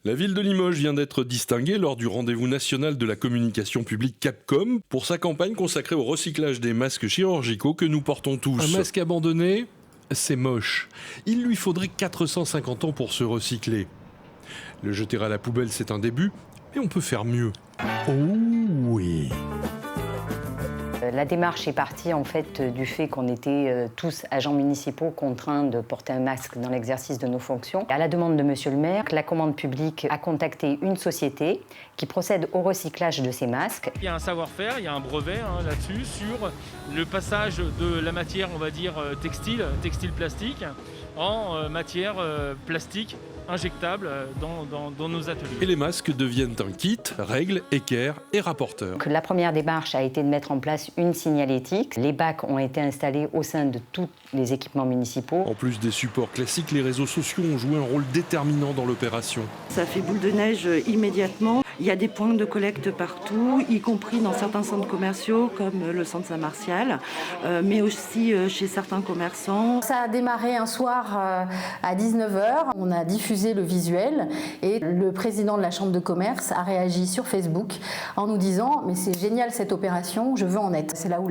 La ville de Limoges vient d'être distinguée lors du rendez-vous national de la communication publique Capcom pour sa campagne consacrée au recyclage des masques chirurgicaux que nous portons tous. Un masque abandonné, c'est moche. Il lui faudrait 450 ans pour se recycler. Le jeter à la poubelle, c'est un début, mais on peut faire mieux. Oh oui. La démarche est partie en fait du fait qu'on était tous agents municipaux contraints de porter un masque dans l'exercice de nos fonctions. À la demande de Monsieur le maire, la commande publique a contacté une société qui procède au recyclage de ces masques. Il y a un savoir-faire, il y a un brevet là-dessus sur le passage de la matière, on va dire textile plastique, en matière plastique injectable dans nos ateliers. Et les masques deviennent un kit, règles, équerre et rapporteur. La première démarche a été de mettre en place une signalétique. Les bacs ont été installés au sein de tous les équipements municipaux. En plus des supports classiques, les réseaux sociaux ont joué un rôle déterminant dans l'opération. Ça fait boule de neige immédiatement. Il y a des points de collecte partout, y compris dans certains centres commerciaux comme le centre Saint-Martial, mais aussi chez certains commerçants. Ça a démarré un soir à 19h. On a diffusé le visuel et le président de la Chambre de commerce a réagi sur Facebook en nous disant « mais c'est génial cette opération, je veux en être ». C'est là où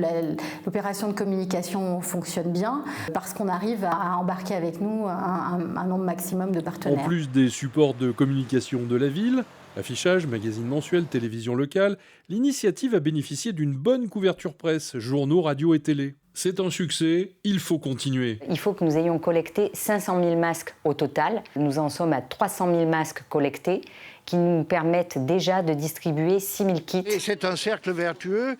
l'opération de communication fonctionne bien parce qu'on arrive à embarquer avec nous un nombre maximum de partenaires. En plus des supports de communication de la ville, affichage, magazine mensuel, télévision locale, l'initiative a bénéficié d'une bonne couverture presse, journaux, radio et télé. C'est un succès, il faut continuer. Il faut que nous ayons collecté 500 000 masques au total. Nous en sommes à 300 000 masques collectés qui nous permettent déjà de distribuer 6 000 kits. Et c'est un cercle vertueux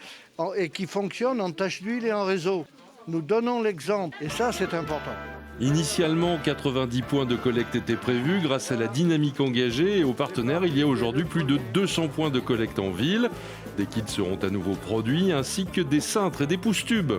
et qui fonctionne en tâche d'huile et en réseau. Nous donnons l'exemple et ça c'est important. Initialement, 90 points de collecte étaient prévus. Grâce à la dynamique engagée et aux partenaires, il y a aujourd'hui plus de 200 points de collecte en ville. Des kits seront à nouveau produits, ainsi que des cintres et des pousse-tubes.